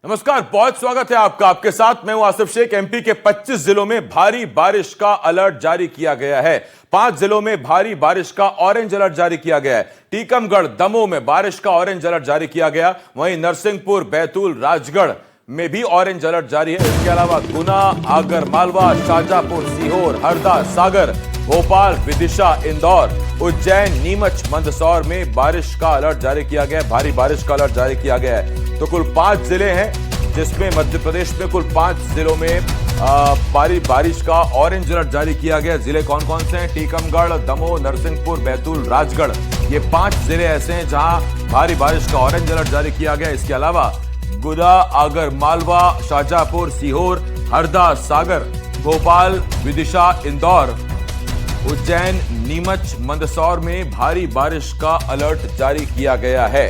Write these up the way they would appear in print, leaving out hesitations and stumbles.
नमस्कार, बहुत स्वागत है आपका। आपके साथ मैं हूं आसिफ शेख। एमपी के 25 जिलों में भारी बारिश का अलर्ट जारी किया गया है। 5 जिलों में भारी बारिश का ऑरेंज अलर्ट जारी किया गया है। टीकमगढ़, दमोह में बारिश का ऑरेंज अलर्ट जारी किया गया। वहीं नरसिंहपुर, बैतूल, राजगढ़ में भी ऑरेंज अलर्ट जारी है। इसके अलावा गुना, आगरमालवा, शाजापुर, सीहोर, हरदा, सागर, भोपाल, विदिशा, इंदौर, उज्जैन, नीमच, मंदसौर में बारिश का अलर्ट जारी किया गया है। भारी बारिश का अलर्ट जारी किया गया है। तो कुल 5 जिले हैं जिसमें मध्य प्रदेश में कुल 5 जिलों में भारी बारिश का ऑरेंज अलर्ट जारी किया गया। जिले कौन कौन से हैं? टीकमगढ़, दमोह, नरसिंहपुर, बैतूल, राजगढ़, ये 5 जिले ऐसे हैं जहां भारी बारिश का ऑरेंज अलर्ट जारी किया गया। इसके अलावा गुना, आगरमालवा, शाजापुर, सीहोर, हरदा, सागर, भोपाल, विदिशा, इंदौर, उज्जैन, नीमच, मंदसौर में भारी बारिश का अलर्ट जारी किया गया है।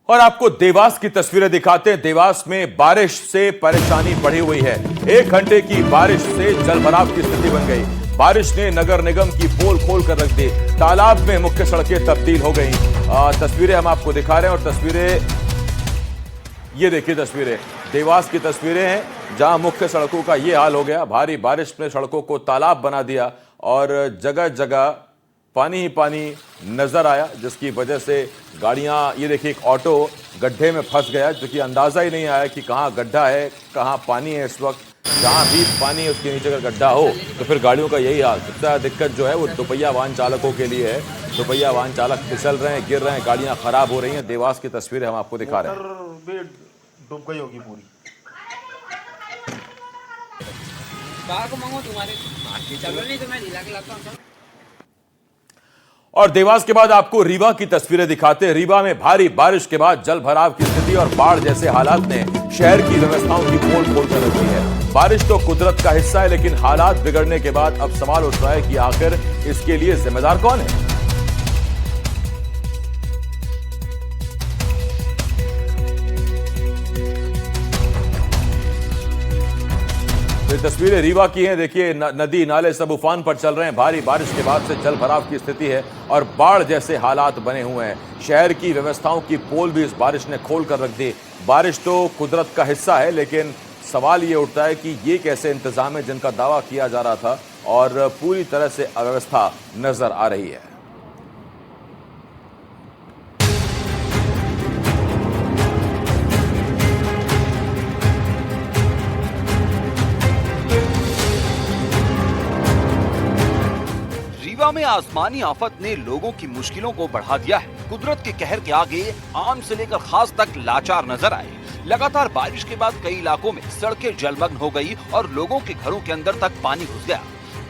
और आपको देवास की तस्वीरें दिखाते हैं। देवास में बारिश से परेशानी बढ़ी हुई है। 1 घंटे की बारिश से जलभराव की स्थिति बन गई। बारिश ने नगर निगम की पोल खोल कर रख दी। तालाब में मुख्य सड़कें तब्दील हो गई। तस्वीरें हम आपको दिखा रहे हैं। और तस्वीरें, ये देखिए, तस्वीरें देवास की तस्वीरें हैं जहां मुख्य सड़कों का ये हाल हो गया। भारी बारिश ने सड़कों को तालाब बना दिया और जगह जगह पानी ही पानी नजर आया, जिसकी वजह से गाड़ियां, ये देखिए एक ऑटो गड्ढे में फंस गया, जो कि अंदाजा ही नहीं आया कि कहां गड्ढा है, कहां पानी है। इस वक्त जहां भी पानी है उसके नीचे अगर गड्ढा हो तो फिर गाड़ियों का यही हाल। सबसे ज्यादा दिक्कत जो है वो दोपहिया वाहन चालकों के लिए है। दोपहिया वाहन चालक फिसल रहे हैं, गिर रहे हैं, गाड़ियां खराब हो रही हैं। देवास की तस्वीरें हम आपको दिखा रहे हैं। डूब गई होगी पूरी। और देवास के बाद आपको रीवा की तस्वीरें दिखाते हैं। रीवा में भारी बारिश के बाद जल भराव की स्थिति और बाढ़ जैसे हालात ने शहर की व्यवस्थाओं की पोल खोल कर रखी है। बारिश तो कुदरत का हिस्सा है, लेकिन हालात बिगड़ने के बाद अब सवाल उठ रहा है कि आखिर इसके लिए जिम्मेदार कौन है। ये तस्वीरें रीवा की हैं। देखिए, नदी नाले सब उफान पर चल रहे हैं। भारी बारिश के बाद से जल भराव की स्थिति है और बाढ़ जैसे हालात बने हुए हैं। शहर की व्यवस्थाओं की पोल भी इस बारिश ने खोल कर रख दी। बारिश तो कुदरत का हिस्सा है, लेकिन सवाल ये उठता है कि ये कैसे इंतजाम है जिनका दावा किया जा रहा था और पूरी तरह से अव्यवस्था नजर आ रही है। रीवा में आसमानी आफत ने लोगों की मुश्किलों को बढ़ा दिया है। कुदरत के कहर के आगे आम से लेकर खास तक लाचार नजर आए। लगातार बारिश के बाद कई इलाकों में सड़कें जलमग्न हो गई और लोगों के घरों के अंदर तक पानी घुस गया।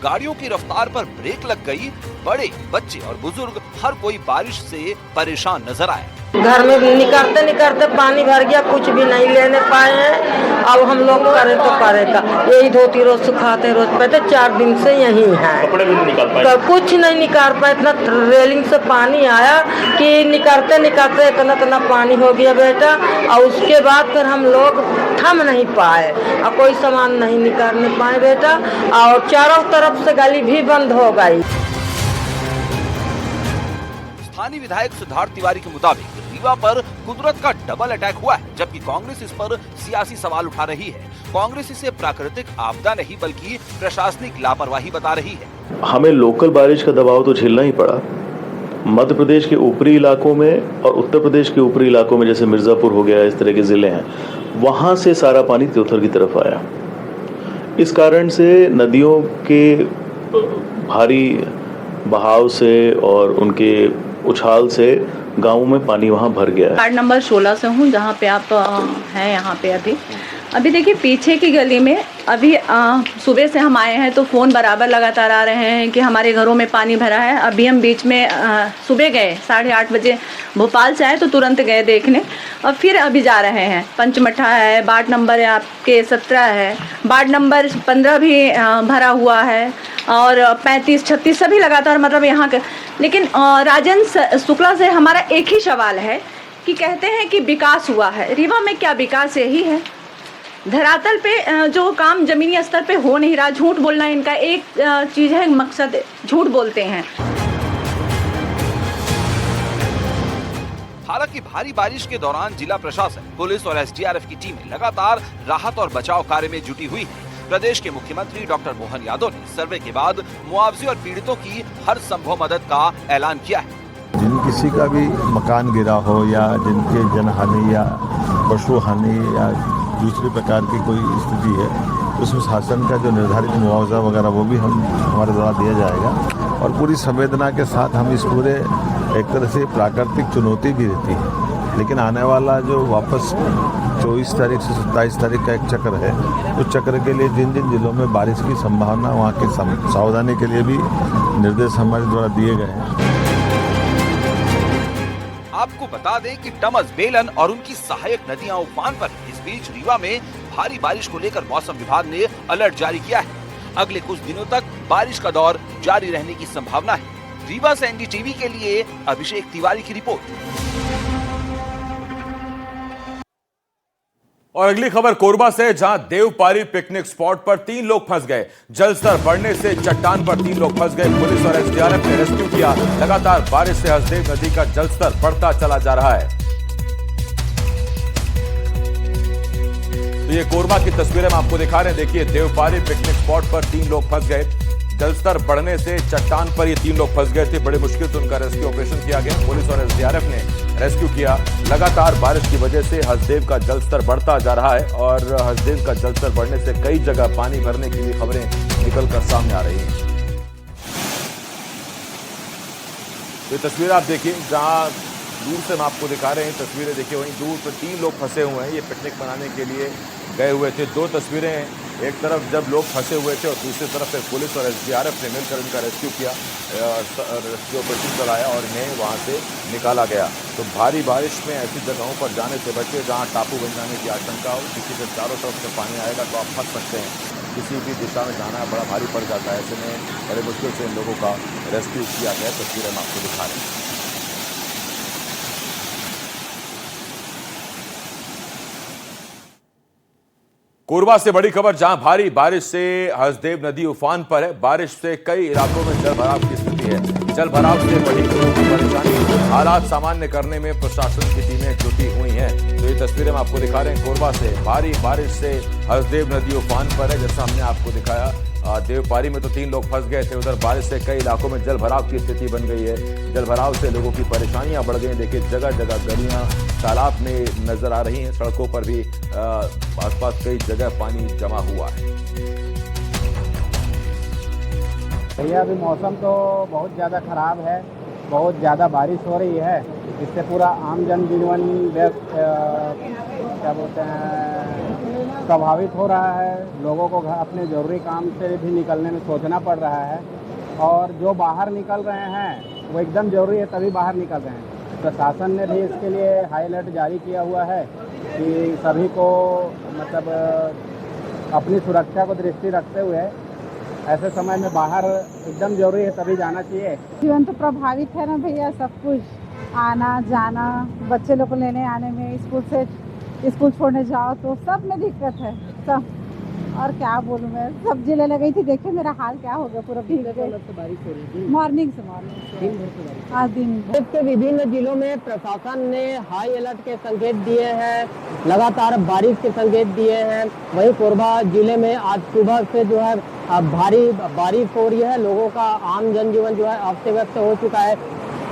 गाड़ियों की रफ्तार पर ब्रेक लग गई। बड़े, बच्चे और बुजुर्ग हर कोई बारिश से परेशान नजर आए। घर में निकलते निकलते पानी भर गया, कुछ भी नहीं लेने पाए हैं। अब हम लोग करे तो करे का, यही धोती रोज सुखाते रोज पहले 4 दिन से यही है। कपड़े भी नहीं निकाल पाए, तो कुछ नहीं निकाल पाए। इतना रेलिंग से पानी आया कि निकलते निकलते इतना पानी हो गया बेटा। और उसके बाद फिर हम लोग थम नहीं पाए और कोई सामान नहीं निकालने पाए बेटा। और चारों तरफ से गली भी बंद हो गई। स्थानीय विधायक सिद्धार्थ तिवारी के मुताबिक रीवा पर कुदरत का डबल अटैक हुआ है, जबकि कांग्रेस इस पर सियासी सवाल उठा रही है। कांग्रेस इसे प्राकृतिक आपदा नहीं बल्कि प्रशासनिक लापरवाही बता रही है। हमें लोकल बारिश का दबाव तो झेलना ही पड़ा। मध्य प्रदेश के ऊपरी इलाकों में और उत्तर प्रदेश के ऊपरी इलाकों में, जैसे मिर्जापुर हो गया, इस तरह के जिले हैं, वहां से सारा पानी त्योथर की तरफ आया। इस कारण से नदियों के भारी बहाव से और उनके उछाल से गांवों में पानी वहां भर गया है। वार्ड नंबर 16 से हूँ, जहाँ पे आप हैं यहाँ पे। अभी देखिए, पीछे की गली में अभी सुबह से हम आए हैं तो फ़ोन बराबर लगातार आ रहे हैं कि हमारे घरों में पानी भरा है। अभी हम बीच में सुबह गए 8:30 बजे भोपाल से आए तो तुरंत गए देखने और फिर अभी जा रहे हैं। पंचमठा है, वार्ड नंबर है आपके 17 है, वार्ड नंबर 15 भी भरा हुआ है और 35, 36 सभी लगातार, मतलब यहाँ के। लेकिन राजन शुक्ला से हमारा एक ही सवाल है कि कहते हैं कि विकास हुआ है। रीवा में क्या विकास? यही है, धरातल पे जो काम जमीनी स्तर पे हो नहीं रहा। झूठ बोलना इनका एक चीज़ है, मकसद झूठ बोलते हैं। हालांकि भारी बारिश के दौरान जिला प्रशासन, पुलिस और एसडीआरएफ की टीमें लगातार राहत और बचाव कार्य में जुटी हुई है। प्रदेश के मुख्यमंत्री डॉक्टर मोहन यादव ने सर्वे के बाद मुआवजे और पीड़ितों की हर संभव मदद का ऐलान किया है। जिन किसी का भी मकान गिरा हो या जिनके जनहानि या पशु हानि या दूसरे प्रकार की कोई स्थिति है, उसमें शासन का जो निर्धारित मुआवजा वगैरह वो भी हमारे द्वारा दिया जाएगा। और पूरी संवेदना के साथ हम इस पूरे एक तरह से प्राकृतिक चुनौती भी रहती है, लेकिन आने वाला जो वापस 24 तारीख से 27 तारीख का एक चक्र है, उस चक्र के लिए जिन जिन जिलों में बारिश की संभावना, वहाँ की सावधानी के लिए भी निर्देश हमारे द्वारा दिए गए हैं। आपको बता दें कि टमस, बेलन और उनकी सहायक नदियां उफान पर। इस बीच रीवा में भारी बारिश को लेकर मौसम विभाग ने अलर्ट जारी किया है। अगले कुछ दिनों तक बारिश का दौर जारी रहने की संभावना है। रीवा से एनडीटीवी के लिए अभिषेक तिवारी की रिपोर्ट। और अगली खबर कोरबा से, जहां देवपारी पिकनिक स्पॉट पर 3 लोग फंस गए। जलस्तर बढ़ने से चट्टान पर 3 लोग फंस गए। पुलिस और एसडीआरएफ ने रेस्क्यू किया। लगातार बारिश से हसदेव नदी का जलस्तर बढ़ता चला जा रहा है। तो ये कोरबा की तस्वीरें हम आपको दिखा रहे हैं। देखिए, देवपारी पिकनिक स्पॉट पर 3 लोग फंस गए। जलस्तर बढ़ने से चट्टान पर ये 3 लोग फंस गए थे। बड़े मुश्किल से उनका रेस्क्यू ऑपरेशन किया गया। पुलिस और एसडीआरएफ ने रेस्क्यू किया। लगातार बारिश की वजह से हसदेव का जलस्तर बढ़ता जा रहा है और हसदेव का जलस्तर बढ़ने से कई जगह पानी भरने की भी खबरें निकलकर सामने आ रही हैं। ये तस्वीर आप देखिए, जहां दूर से हम आपको दिखा रहे हैं तस्वीरें। देखिए, वहीं दूर पर 3 लोग फंसे हुए हैं। ये पिकनिक मनाने के लिए गए हुए थे। 2 तस्वीरें हैं, एक तरफ जब लोग फंसे हुए थे और दूसरी तरफ फिर पुलिस और एसडीआरएफ ने मिलकर इनका रेस्क्यू किया, रेस्क्यू ऑपरेशन चलाया और इन्हें वहां से निकाला गया। तो भारी बारिश में ऐसी जगहों पर जाने से बचे जहां टापू बन जाने की आशंका हो। किसी के चारों तरफ से पानी आएगा तो आप फंस सकते हैं। किसी भी दिशा में जाना बड़ा भारी पड़ जाता है। ऐसे में बड़े मुश्किल से इन लोगों का रेस्क्यू किया गया। तस्वीरें हम आपको दिखा रहे हैं। कोरबा से बड़ी खबर, जहां भारी बारिश से हसदेव नदी उफान पर है। बारिश से कई इलाकों में जलभराव की स्थिति है। जलभराव से बड़ी लोगों की परेशानी, हालात सामान्य करने में प्रशासन की टीमें जुटी हुई हैं। तो ये तस्वीरें हम आपको दिखा रहे हैं कोरबा से। भारी बारिश से हसदेव नदी उफान पर है। जैसा हमने आपको दिखाया, देवपारी में तो 3 लोग फंस गए थे। उधर बारिश से कई इलाकों में जलभराव की स्थिति बन गई है। जलभराव से लोगों की परेशानियां बढ़ गई। देखिए, जगह जगह गलियां तालाब में नजर आ रही हैं। सड़कों पर भी आसपास कई जगह पानी जमा हुआ है। भैया, अभी मौसम तो बहुत ज़्यादा ख़राब है। बहुत ज़्यादा बारिश हो रही है। इससे पूरा आम जनजीवन क्या बोलते हैं, प्रभावित हो रहा है। लोगों को अपने ज़रूरी काम से भी निकलने में सोचना पड़ रहा है। और जो बाहर निकल रहे हैं वो एकदम ज़रूरी है तभी बाहर निकल रहे हैं। प्रशासन ने भी इसके लिए हाई अलर्ट जारी किया हुआ है कि सभी को मतलब अपनी सुरक्षा को दृष्टि रखते हुए ऐसे समय में बाहर एकदम जरूरी है तभी जाना चाहिए। जीवन तो प्रभावित है ना भैया, सब कुछ आना जाना, बच्चे लोग को लेने आने में, स्कूल छोड़ने जाओ तो सब में दिक्कत है सब। और क्या बोलूँ मैं, सब्जी लेने गई थी, देखिए मेरा हाल क्या हो गया, पूरा भीग गए। बारिश हो रही थी मॉर्निंग से हाँ, दिन भर। के विभिन्न जिलों में प्रशासन ने हाई अलर्ट के संकेत दिए हैं, लगातार बारिश के संकेत दिए हैं। वहीं कोरबा जिले में आज सुबह से जो है भारी बारिश हो रही है। लोगों का आम जनजीवन जो है अस्त व्यस्त हो चुका है।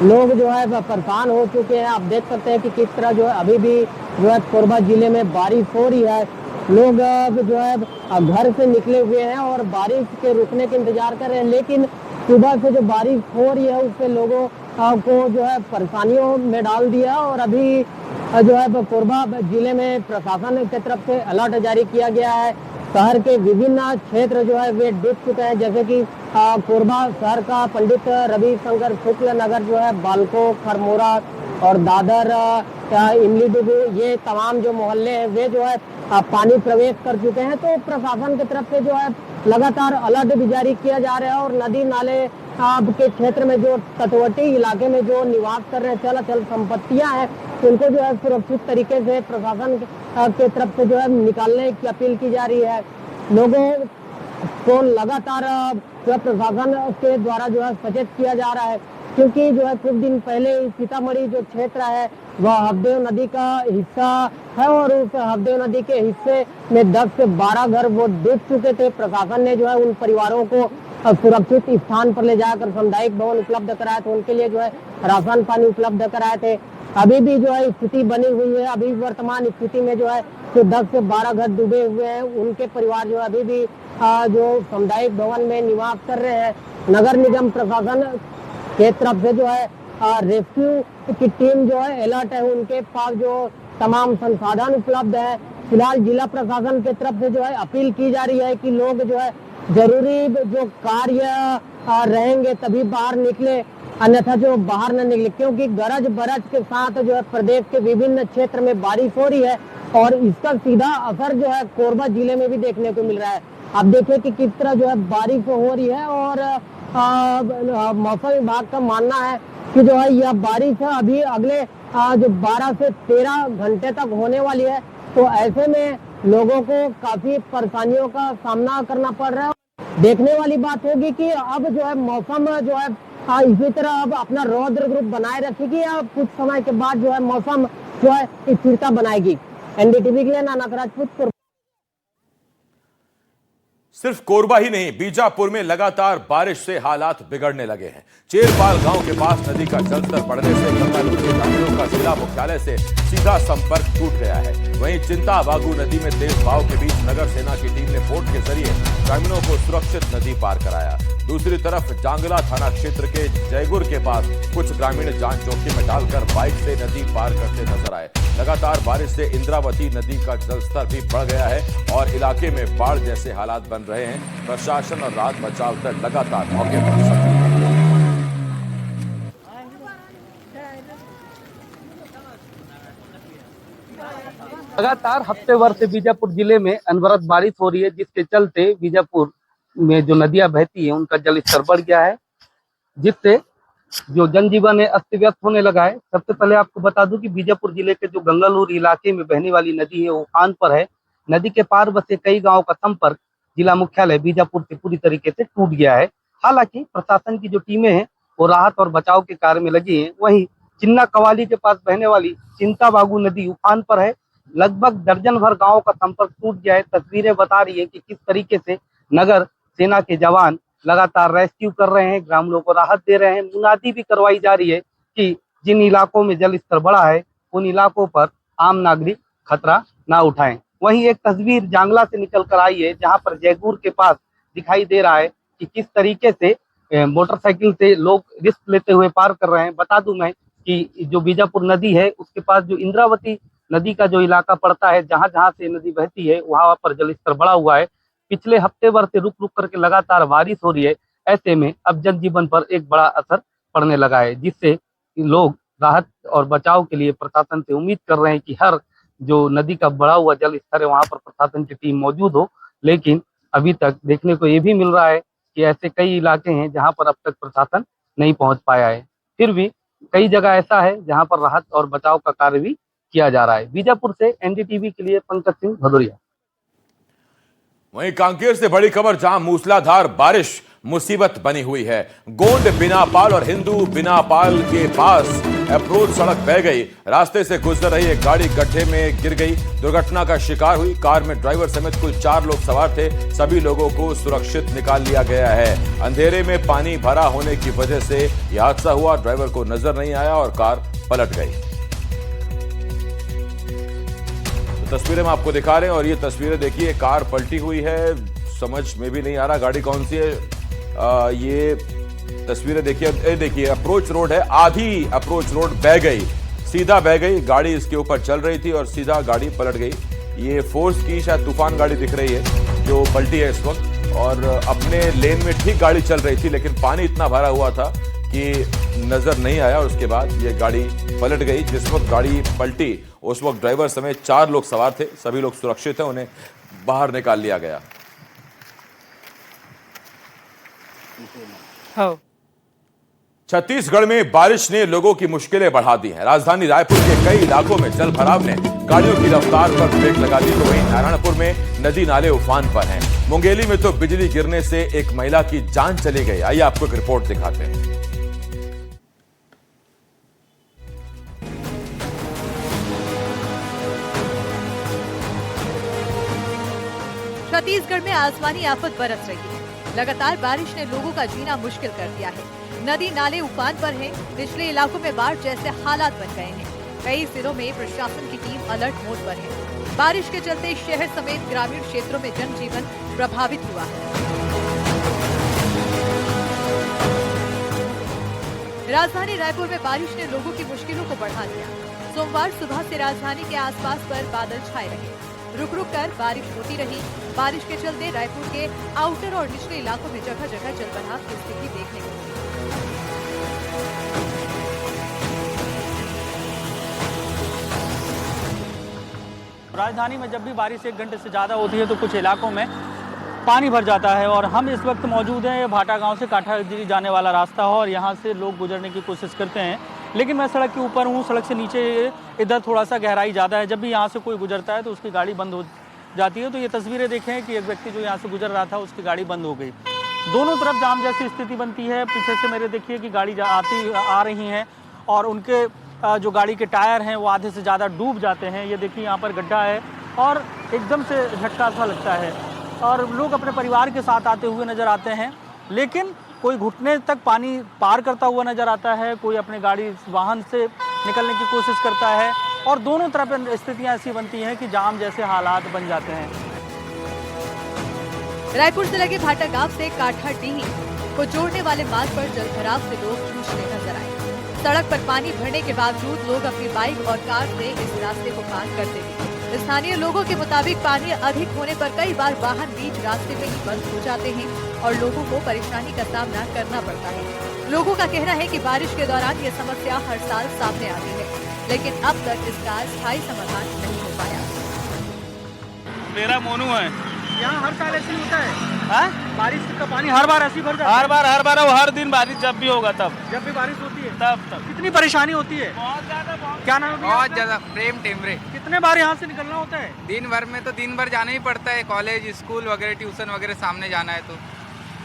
लोग जो है परेशान हो चुके हैं। आप देख सकते हैं कि किस तरह जो है अभी भी जो है कोरबा जिले में बारिश हो रही है। लोग जो है घर से निकले हुए हैं और बारिश के रुकने के इंतजार कर रहे हैं, लेकिन सुबह से जो बारिश हो रही है उससे लोगों को जो है परेशानियों में डाल दिया। और अभी जो है कोरबा जिले में प्रशासन की तरफ से अलर्ट जारी किया गया है। शहर के विभिन्न क्षेत्र जो है वे डूब चुके हैं, जैसे कि कोरबा शहर का पंडित रविशंकर शुक्ल नगर जो है, बालको, खरमोरा और दादर, इमली डुबी, ये तमाम जो मोहल्ले हैं वे जो है पानी प्रवेश कर चुके हैं। तो प्रशासन की तरफ से जो है लगातार अलर्ट भी जारी किया जा रहा है और नदी नाले के क्षेत्र में जो तटवर्ती इलाके में जो निवास कर रहे चल अचल संपत्तियां हैं उनको जो है सुरक्षित तरीके से प्रशासन के तरफ से जो है निकालने की अपील की जा रही है। लोगों को लगातार जो है प्रशासन के द्वारा जो है सचेत किया जा रहा है, क्योंकि जो है कुछ दिन पहले सीतामढ़ी जो क्षेत्र है वह हफदेव नदी का हिस्सा है और उस हफदेव नदी के हिस्से में 10 से 12 घर वो डूब चुके थे। प्रशासन ने जो है उन परिवारों को सुरक्षित स्थान पर ले जाकर सामुदायिक भवन उपलब्ध कराया था, उनके लिए जो है राशन पानी उपलब्ध कराए थे। अभी भी जो है स्थिति बनी हुई है, अभी वर्तमान स्थिति में जो है जो 10 से 12 घर डूबे हुए हैं, उनके परिवार जो अभी भी जो सामुदायिक भवन में निवास कर रहे हैं। नगर निगम प्रशासन के तरफ से जो है रेस्क्यू की टीम जो है अलर्ट है, उनके पास जो तमाम संसाधन उपलब्ध है। फिलहाल जिला प्रशासन के तरफ से जो है अपील की जा रही है कि लोग जो है जरूरी जो कार्य रहेंगे तभी बाहर निकले, अन्यथा जो बाहर न निकले, क्योंकि गरज बरज के साथ जो है प्रदेश के विभिन्न क्षेत्र में बारिश हो रही है और इसका सीधा असर जो है कोरबा जिले में भी देखने को मिल रहा है। आप देखिए कि किस तरह जो है बारिश हो रही है और मौसम विभाग का मानना है कि जो है यह बारिश है अभी अगले जो 12 से 13 घंटे तक होने वाली है, तो ऐसे में लोगों को काफी परेशानियों का सामना करना पड़ रहा है। देखने वाली बात होगी कि अब जो है मौसम जो है इसी तरह अब अपना रौद्र रूप बनाए रखेगी या कुछ समय के बाद जो है मौसम जो है स्थिरता बनाएगी। एनडीटीवी के लिए नानक राजपूत। सिर्फ कोरबा ही नहीं, बीजापुर में लगातार बारिश से हालात बिगड़ने लगे हैं। चेरपाल गांव के पास नदी का जलस्तर बढ़ने से गंगालूर के ग्रामीणों का जिला मुख्यालय से सीधा संपर्क टूट गया है। वहीं चिंता बागू नदी में तेज बहाव के बीच नगर सेना की टीम ने बोट के जरिए ग्रामीणों को सुरक्षित नदी पार कराया। दूसरी तरफ जांगला थाना क्षेत्र के जयगुर के पास कुछ ग्रामीण जान जोखिम में डालकर बाइक से नदी पार करते नजर आए। लगातार बारिश से इंद्रावती नदी का जलस्तर भी बढ़ गया है और इलाके में बाढ़ जैसे हालात बन रहे हैं। प्रशासन और राहत बचाव दल लगातार मौके पर सक्रिय है। लगातार हफ्ते भर से बीजापुर जिले में अनवरत बारिश हो रही है, जिसके चलते बीजापुर में जो नदियां बहती हैं उनका जलस्तर बढ़ गया है, जिससे जो जनजीवन है अस्त व्यस्त होने लगा है। सबसे पहले आपको बता दूं कि बीजापुर जिले के जो गंगालूर इलाके में बहने वाली नदी है वो उफान पर है। नदी के पार बसे कई गांवों का संपर्क जिला मुख्यालय बीजापुर से पूरी तरीके से टूट गया है। हालांकि प्रशासन की जो टीमें हैं वो राहत और बचाव के कार्य में लगी हैं। वहीं चिन्ना कवाली के पास बहने वाली चिंता बागू नदी उफान पर है। लगभग दर्जन भर गाँव का संपर्क टूट गया है। तस्वीरें बता रही है कि किस तरीके से नगर सेना के जवान लगातार रेस्क्यू कर रहे हैं, ग्रामीणों को राहत दे रहे हैं। मुनादी भी करवाई जा रही है कि जिन इलाकों में जल स्तर बढ़ा है उन इलाकों पर आम नागरिक खतरा ना उठाएं। वहीं एक तस्वीर जांगला से निकल कर आई है, जहां पर जयगुर के पास दिखाई दे रहा है कि किस तरीके से मोटरसाइकिल से लोग रिस्क लेते हुए पार कर रहे हैं। बता दूं मैं कि जो बीजापुर नदी है उसके पास जो इंद्रावती नदी का जो इलाका पड़ता है, जहां जहां से नदी बहती है वहां पर जल स्तर बढ़ा हुआ है। पिछले हफ्ते भर से रुक रुक करके लगातार बारिश हो रही है। ऐसे में अब जनजीवन पर एक बड़ा असर पड़ने लगा है, जिससे लोग राहत और बचाव के लिए प्रशासन से उम्मीद कर रहे हैं कि हर जो नदी का बढ़ा हुआ जल स्तर है वहां पर प्रशासन की टीम मौजूद हो। लेकिन अभी तक देखने को ये भी मिल रहा है कि ऐसे कई इलाके हैं जहां पर अब तक प्रशासन नहीं पहुंच पाया है। फिर भी कई जगह ऐसा है जहां पर राहत और बचाव का कार्य भी किया जा रहा है। बीजापुर से एनडीटीवी के लिए पंकज सिंह भदौरिया। वहीं कांकेर से बड़ी खबर, जहां मूसलाधार बारिश मुसीबत बनी हुई है। गोंड बिनापाल और हिंदू बिनापाल के पास अप्रोच सड़क बह गई। रास्ते से गुजर रही एक गाड़ी गड्ढे में गिर गई, दुर्घटना का शिकार हुई। कार में ड्राइवर समेत कुल 4 लोग सवार थे। सभी लोगों को सुरक्षित निकाल लिया गया है। अंधेरे में पानी भरा होने की वजह से यह हादसा हुआ। ड्राइवर को नजर नहीं आया और कार पलट गई। तस्वीरें हम आपको दिखा रहे हैं और ये तस्वीरें देखिए, कार पलटी हुई है, समझ में भी नहीं आ रहा गाड़ी कौन सी है। ये तस्वीरें देखिए, देखिए अप्रोच रोड है, आधी अप्रोच रोड बह गई, सीधा बह गई। गाड़ी इसके ऊपर चल रही थी और सीधा गाड़ी पलट गई। ये फोर्स की शायद तूफान गाड़ी दिख रही है जो पलटी है इस वक्त, और अपने लेन में ठीक गाड़ी चल रही थी, लेकिन पानी इतना भरा हुआ था कि नजर नहीं आया और उसके बाद ये गाड़ी पलट गई। जिस वक्त गाड़ी पलटी उस वक्त ड्राइवर समेत 4 लोग सवार थे। सभी लोग सुरक्षित हैं, उन्हें बाहर निकाल लिया गया। हाँ छत्तीसगढ़ में बारिश ने लोगों की मुश्किलें बढ़ा दी हैं। राजधानी रायपुर के कई इलाकों में जल भराव ने गाड़ियों की रफ्तार पर ब्रेक लगा दी, तो वहीं नारायणपुर में नदी नाले उफान पर हैं। मुंगेली में तो बिजली गिरने से एक महिला की जान चली गई। आइए आपको एक रिपोर्ट दिखाते हैं। छत्तीसगढ़ में आसमानी आफत बरस रही है। लगातार बारिश ने लोगों का जीना मुश्किल कर दिया है। नदी नाले उफान पर हैं, निचले इलाकों में बाढ़ जैसे हालात बन गए हैं। कई जिलों में प्रशासन की टीम अलर्ट मोड पर है। बारिश के चलते शहर समेत ग्रामीण क्षेत्रों में जनजीवन प्रभावित हुआ है। राजधानी रायपुर में बारिश ने लोगों की मुश्किलों को बढ़ा दिया। सोमवार सुबह से राजधानी के आसपास पर बादल छाए रहे। रुक रुक कर बारिश होती रही। बारिश के चलते रायपुर के आउटर और निचले इलाकों में जगह जगह जलभराव की स्थिति देखने को मिली। राजधानी में जब भी बारिश 1 घंटे से ज़्यादा होती है तो कुछ इलाकों में पानी भर जाता है और हम इस वक्त मौजूद हैं भाटा गांव से काठागिरी जाने वाला रास्ता है और यहां से लोग गुजरने की कोशिश करते हैं, लेकिन मैं सड़क के ऊपर हूं। सड़क से नीचे इधर थोड़ा सा गहराई ज़्यादा है। जब भी यहां से कोई गुजरता है तो उसकी गाड़ी बंद हो जाती है। तो ये तस्वीरें देखें कि एक व्यक्ति जो यहाँ से गुजर रहा था उसकी गाड़ी बंद हो गई। दोनों तरफ जाम जैसी स्थिति बनती है। पीछे से मेरे देखिए कि गाड़ी आ रही हैं और उनके जो गाड़ी के टायर हैं वो आधे से ज़्यादा डूब जाते हैं। ये देखिए यहाँ पर गड्ढा है और एकदम से झटका सा लगता है और लोग अपने परिवार के साथ आते हुए नज़र आते हैं, लेकिन कोई घुटने तक पानी पार करता हुआ नज़र आता है, कोई अपने गाड़ी वाहन से निकलने की कोशिश करता है और दोनों तरफ स्थितियाँ ऐसी बनती हैं कि जाम जैसे हालात बन जाते हैं। रायपुर से लगे भाटा गांव से काठाडीही को जोड़ने वाले मार्ग पर जलभराव से लोग जूझते नजर आए। सड़क पर पानी भरने के बावजूद लोग अपनी बाइक और कार से इस रास्ते को पार करते दिखे। स्थानीय लोगों के मुताबिक पानी अधिक होने पर कई बार वाहन बीच रास्ते में ही बंद हो जाते हैं और लोगों को परेशानी का सामना करना पड़ता है। लोगों का कहना है कि बारिश के दौरान ये समस्या हर साल सामने आती है, लेकिन अब तक इसका स्थायी समाधान नहीं हो पाया। मेरा मोनू है। यहाँ हर साल ऐसे होता है? बारिश का पानी हर बार ऐसी भर जाता है? हर बार हर दिन बारिश जब भी होगा तब भी बारिश होती है तब कितनी परेशानी होती है? बहुत ज्यादा। क्या नाम है? बहुत ज्यादा। प्रेम टेमरे। कितने बार यहाँ से निकलना होता है? दिन भर में तो दिन भर जाना ही पड़ता है। कॉलेज, स्कूल वगैरह, ट्यूशन वगैरह सामने जाना है तो।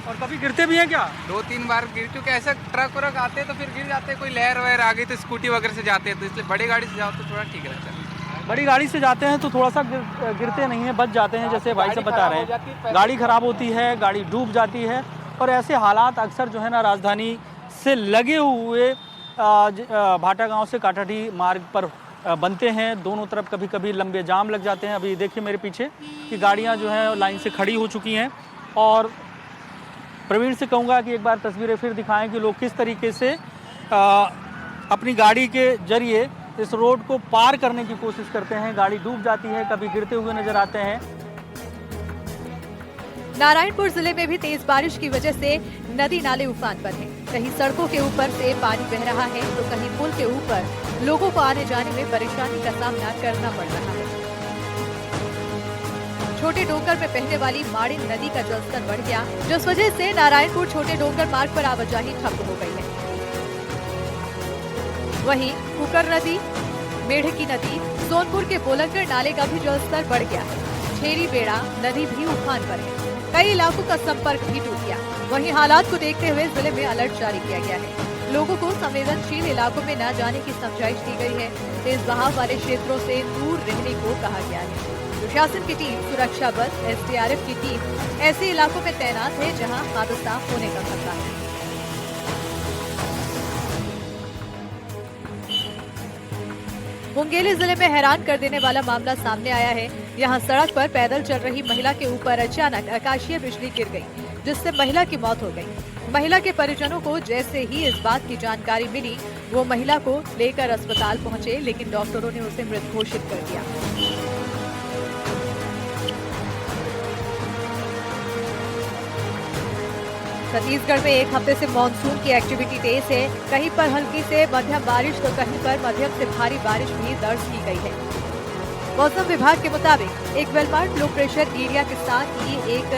और कभी गिरते भी हैं क्या? 2-3 बार गिर चुके। ऐसा ट्रक व्रक आते तो फिर गिर जाते, कोई लहर वहर आ गई तो स्कूटी वगैरह से जाते हैं, तो इसलिए बड़ी गाड़ी से जाओ तो थोड़ा ठीक रहता है। बड़ी गाड़ी से जाते हैं तो थोड़ा सा गिरते नहीं है, बच जाते हैं, जैसे भाई साहब बता रहे हैं। गाड़ी खराब होती है, गाड़ी डूब जाती है और ऐसे हालात अक्सर जो है ना राजधानी से लगे हुए भाटा गांव से काठाडीही मार्ग पर बनते हैं। दोनों तरफ कभी कभी लंबे जाम लग जाते हैं। अभी देखिए मेरे पीछे कि गाड़ियां जो हैं लाइन से खड़ी हो चुकी हैं और प्रवीण से कहूँगा कि एक बार तस्वीरें फिर दिखाएं कि लोग किस तरीके से अपनी गाड़ी के जरिए इस रोड को पार करने की कोशिश करते हैं। गाड़ी डूब जाती है, कभी गिरते हुए नजर आते हैं। नारायणपुर जिले में भी तेज बारिश की वजह से नदी नाले उफान पर हैं। कहीं सड़कों के ऊपर से पानी बह रहा है तो कहीं पुल के ऊपर लोगों को आने जाने में परेशानी का सामना करना पड़ रहा है। छोटे डोंगर में बहने वाली माड़िन नदी का जलस्तर बढ़ गया, जिस वजह से नारायणपुर छोटे डोंगर मार्ग पर आवाजाही ठप हो गई है। वहीं कुकर नदी, मेढकी नदी, सोनपुर के बोलंगर नाले का भी जलस्तर बढ़ गया है। छेरी बेड़ा नदी भी उफान पर है। कई इलाकों का संपर्क भी टूट गया। वहीं हालात को देखते हुए जिले में अलर्ट जारी किया गया है। लोगों को संवेदनशील इलाकों में न जाने की समझाइश दी गई है। तेज बहाव वाले क्षेत्रों से दूर रहने को कहा गया है। प्रशासन की टीम, सुरक्षा बल, SDRF की टीम ऐसे इलाकों में तैनात है जहां हादसा होने का खतरा है। मुंगेली जिले में हैरान कर देने वाला मामला सामने आया है। यहां सड़क पर पैदल चल रही महिला के ऊपर अचानक आकाशीय बिजली गिर गई, जिससे महिला की मौत हो गई। महिला के परिजनों को जैसे ही इस बात की जानकारी मिली, वो महिला को लेकर अस्पताल पहुंचे, लेकिन डॉक्टरों ने उसे मृत घोषित कर दिया। छत्तीसगढ़ में एक हफ्ते से मानसून की एक्टिविटी तेज है। कहीं पर हल्की से मध्यम बारिश तो कहीं पर मध्यम से भारी बारिश भी दर्ज की गई है। मौसम विभाग के मुताबिक एक वेलमार्क लो प्रेशर एरिया के साथ ही एक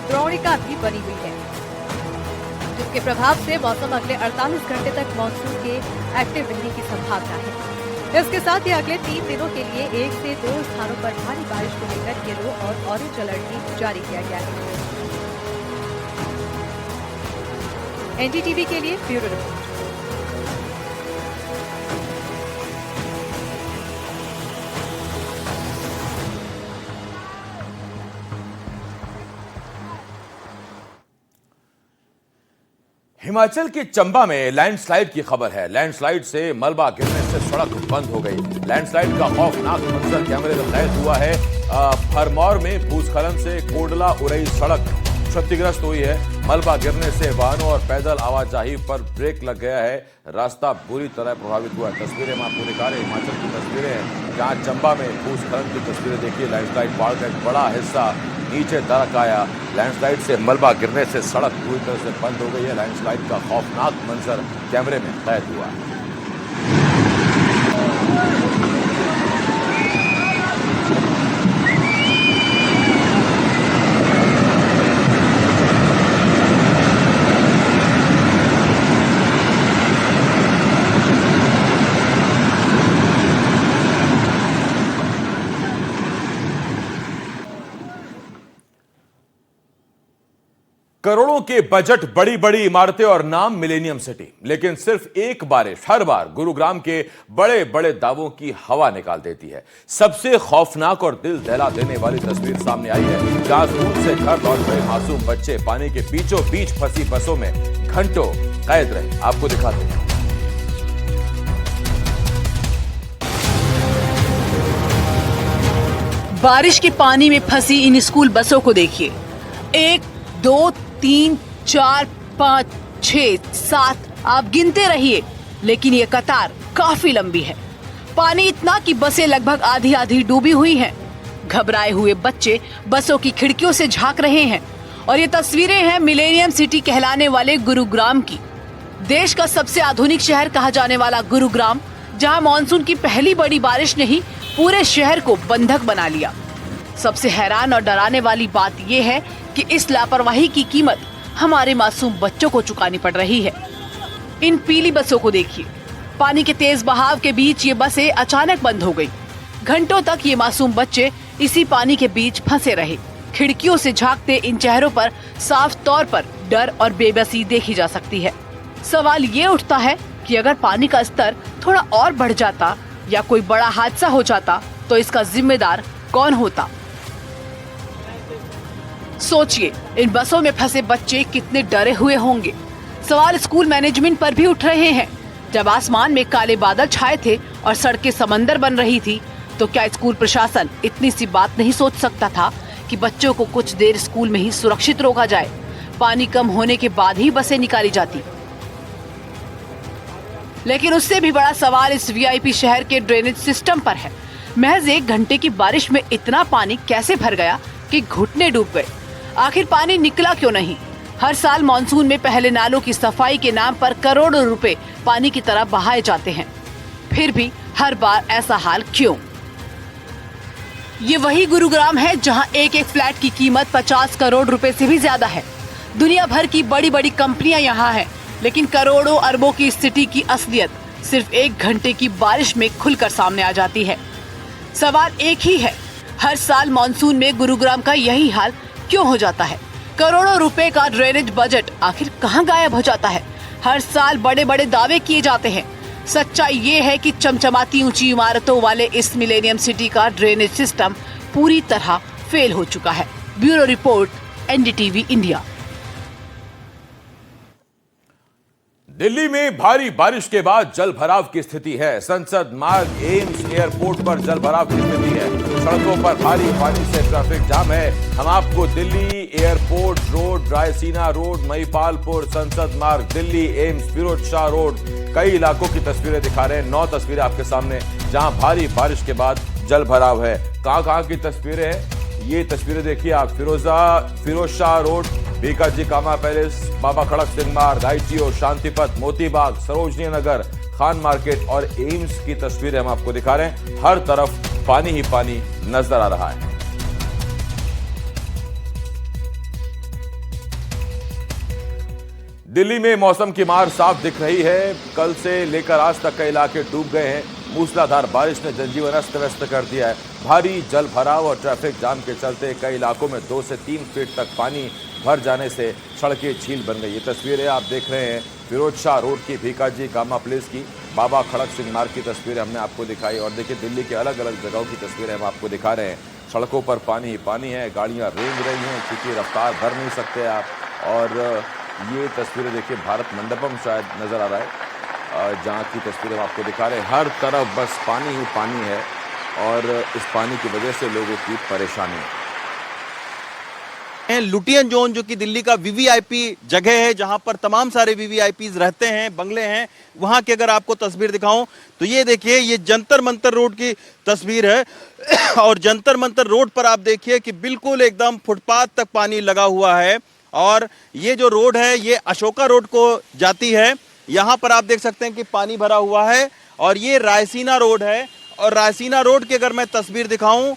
द्रोणिका भी बनी हुई है, जिसके जिसके प्रभाव से मौसम अगले 48 घंटे तक मानसून के एक्टिव रहने की संभावना है। इसके साथ ही अगले 3 दिनों के लिए 1 से 2 स्थानों पर भारी बारिश को लेकर येलो और ऑरेंज अलर्ट भी जारी किया गया है। एनडीटीवी के लिए ब्यूरो रिपोर्ट। हिमाचल के चंबा में लैंडस्लाइड की खबर है। लैंडस्लाइड से मलबा गिरने से सड़क बंद हो गई। लैंडस्लाइड का खौफनाक मंजर कैमरे में कैद हुआ है। भरमौर में भूस्खलन से कोडला उरई सड़क क्षतिग्रस्त हुई है। मलबा गिरने से वाहनों और पैदल आवाजाही पर ब्रेक लग गया है। रास्ता बुरी तरह प्रभावित हुआ है। तस्वीरें हम आपको दिखा रहे हैं, हिमाचल की तस्वीरें हैं जहां चंबा में भूस्खलन की तस्वीरें देखिए। लैंडस्लाइड पहाड़ का एक बड़ा हिस्सा नीचे दरक आया। लैंडस्लाइड से मलबा गिरने से सड़क पूरी तरह से बंद हो गई है। लैंडस्लाइड का खौफनाक मंजर कैमरे में कैद हुआ है। करोड़ों के बजट, बड़ी बड़ी इमारतें और नाम मिलेनियम सिटी, लेकिन सिर्फ एक बारिश हर बार गुरुग्राम के बड़े बड़े दावों की हवा निकाल देती है। सबसे खौफनाक और दिल दहला देने वाली तस्वीर सामने आई है जहां स्कूल से घर लौट रहे मासूम बच्चे पानी के बीचों बीच फंसी बसों में घंटों कैद रहे। आपको दिखाते हैं। बारिश के पानी में फंसी इन स्कूल बसों को देखिए। 1 2 3 4 5 6 7 आप गिनते रहिए, लेकिन ये कतार काफी लंबी है। पानी इतना कि बसें लगभग आधी आधी डूबी हुई हैं। घबराए हुए बच्चे बसों की खिड़कियों से झांक रहे हैं और ये तस्वीरें हैं मिलेनियम सिटी कहलाने वाले गुरुग्राम की। देश का सबसे आधुनिक शहर कहा जाने वाला गुरुग्राम, जहां मॉनसून की पहली बड़ी बारिश ने ही पूरे शहर को बंधक बना लिया। सबसे हैरान और डराने वाली बात यह है कि इस लापरवाही की कीमत हमारे मासूम बच्चों को चुकानी पड़ रही है। इन पीली बसों को देखिए। पानी के तेज बहाव के बीच ये बसें अचानक बंद हो गई। घंटों तक ये मासूम बच्चे इसी पानी के बीच फंसे रहे। खिड़कियों से झांकते इन चेहरों पर साफ तौर पर डर और बेबसी देखी जा सकती है। सवाल ये उठता है कि अगर पानी का स्तर थोड़ा और बढ़ जाता या कोई बड़ा हादसा हो जाता तो इसका जिम्मेदार कौन होता? सोचिए, इन बसों में फंसे बच्चे कितने डरे हुए होंगे। सवाल स्कूल मैनेजमेंट पर भी उठ रहे हैं। जब आसमान में काले बादल छाए थे और सड़कें समंदर बन रही थी, तो क्या स्कूल प्रशासन इतनी सी बात नहीं सोच सकता था कि बच्चों को कुछ देर स्कूल में ही सुरक्षित रोका जाए? पानी कम होने के बाद ही बसें निकाली जाती। लेकिन उससे भी बड़ा सवाल इस वीआईपी शहर के ड्रेनेज सिस्टम पर है। महज 1 घंटे की बारिश में इतना पानी कैसे भर गया कि घुटने डूब गए? आखिर पानी निकला क्यों नहीं? हर साल मॉनसून में पहले नालों की सफाई के नाम पर करोड़ों रुपए पानी की तरह बहाए जाते हैं, फिर भी हर बार ऐसा हाल क्यों? ये वही गुरुग्राम है जहां एक एक फ्लैट की कीमत 50 करोड़ रुपए से भी ज्यादा है। दुनिया भर की बड़ी बड़ी कंपनियां यहाँ हैं, लेकिन करोड़ों अरबों की सिटी की असलियत सिर्फ 1 घंटे की बारिश में खुलकर सामने आ जाती है। सवाल एक ही है, हर साल मॉनसून में गुरुग्राम का यही हाल क्यों हो जाता है? करोड़ों रुपए का ड्रेनेज बजट आखिर कहां गायब हो जाता है? हर साल बड़े बड़े दावे किए जाते हैं। सच्चाई ये है कि चमचमाती ऊंची इमारतों वाले इस मिलेनियम सिटी का ड्रेनेज सिस्टम पूरी तरह फेल हो चुका है। Bureau report, NDTV India. Delhi में भारी बारिश के बाद जल भराव की स्थिति है। संसद मार्ग, एम्स, एयरपोर्ट पर जल भराव की स्थिति है। सड़कों पर भारी पानी से ट्रैफिक जाम है। हम आपको Delhi airport road, Raisina road, Mahipalpur, संसद मार्ग, दिल्ली एम्स, फिरोज शाह रोड, कई इलाकों की तस्वीरें दिखा रहे हैं। 9 तस्वीरें आपके सामने जहां भारी बारिश के बाद जल भराव है। कहां की तस्वीरें हैं ये तस्वीरें देखिए आप। फिरोज शाह रोड, बीकाजी कामा पैलेस, बाबा खड़क सिंह मार्ग, आईटीओ, शांतिपथ, मोतीबाग, सरोजनी नगर, खान मार्केट और एम्स की तस्वीरें हम आपको दिखा रहे हैं। हर तरफ पानी ही पानी नजर आ रहा है। दिल्ली में मौसम की मार साफ दिख रही है। कल से लेकर आज तक कई इलाके डूब गए हैं। मूसलाधार बारिश ने जनजीवन अस्त व्यस्त कर दिया है। भारी जल भराव और ट्रैफिक जाम के चलते कई इलाकों में 2 से 3 फीट तक पानी भर जाने से सड़कें झील बन गई। ये तस्वीरें आप देख रहे हैं फिरोज शाह रोड की, भीकाजी कामा प्लेस की, बाबा खड़क सिंह मार्ग की तस्वीरें हमने आपको दिखाई। और देखिए दिल्ली के अलग अलग जगहों की तस्वीरें हम आपको दिखा रहे हैं। सड़कों पर पानी ही पानी है, गाड़ियां रेंग रही हैं क्योंकि रफ्तार भर नहीं सकते आप। और ये तस्वीरें देखिए भारत मंडपम शायद नज़र आ रहा है, जहाँ की तस्वीरें हम आपको दिखा रहे हैं। हर तरफ बस पानी ही पानी है और इस पानी की वजह से लोगों की परेशानी है। लुटियन जोन जो कि दिल्ली का वीवीआईपी जगह है, जहां पर तमाम सारे वीवीआईपीज रहते हैं, बंगले हैं, वहां की अगर आपको तस्वीर दिखाऊं तो ये देखिए, ये जंतर मंतर रोड की तस्वीर है। और जंतर मंतर रोड पर आप देखिए कि बिल्कुल एकदम फुटपाथ तक पानी लगा हुआ है। और ये जो रोड है ये अशोका रोड को जाती है। यहाँ पर आप देख सकते हैं कि पानी भरा हुआ है। और ये रायसीना रोड है। और रायसीना रोड की अगर मैं तस्वीर दिखाऊं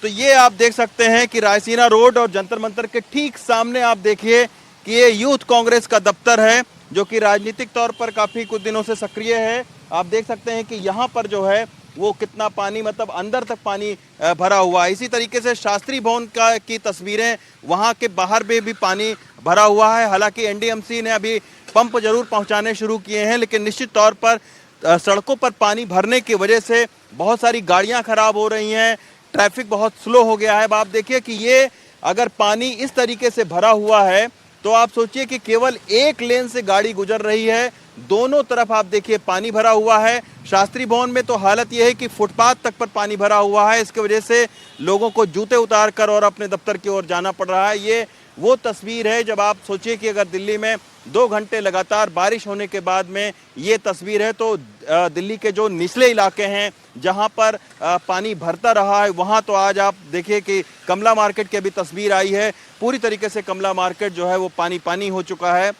तो ये आप देख सकते हैं कि रायसीना रोड और जंतर मंतर के ठीक सामने आप देखिए कि ये यूथ कांग्रेस का दफ्तर है, जो कि राजनीतिक तौर पर काफ़ी कुछ दिनों से सक्रिय है। आप देख सकते हैं कि यहाँ पर जो है वो कितना पानी, मतलब अंदर तक पानी भरा हुआ है। इसी तरीके से शास्त्री भवन की तस्वीरें, वहाँ के बाहर में भी पानी भरा हुआ है। हालांकि एनडीएमसी ने अभी पंप जरूर पहुँचाने शुरू किए हैं, लेकिन निश्चित तौर पर सड़कों पर पानी भरने की वजह से बहुत सारी गाड़ियाँ खराब हो रही हैं, ट्रैफिक बहुत स्लो हो गया है। अब आप देखिए कि ये अगर पानी इस तरीके से भरा हुआ है तो आप सोचिए कि केवल एक लेन से गाड़ी गुजर रही है, दोनों तरफ आप देखिए पानी भरा हुआ है। शास्त्री भवन में तो हालत यह है कि फुटपाथ तक पर पानी भरा हुआ है। इसकी वजह से लोगों को जूते उतार कर और अपने दफ्तर की ओर जाना पड़ रहा है। ये वो तस्वीर है जब आप सोचिए कि अगर दिल्ली में 2 घंटे लगातार बारिश होने के बाद में ये तस्वीर है, तो दिल्ली के जो निचले इलाके हैं जहां पर पानी भरता रहा है, वहां तो आज आप देखिए कि कमला मार्केट की अभी तस्वीर आई है। पूरी तरीके से कमला मार्केट जो है वो पानी पानी हो चुका है।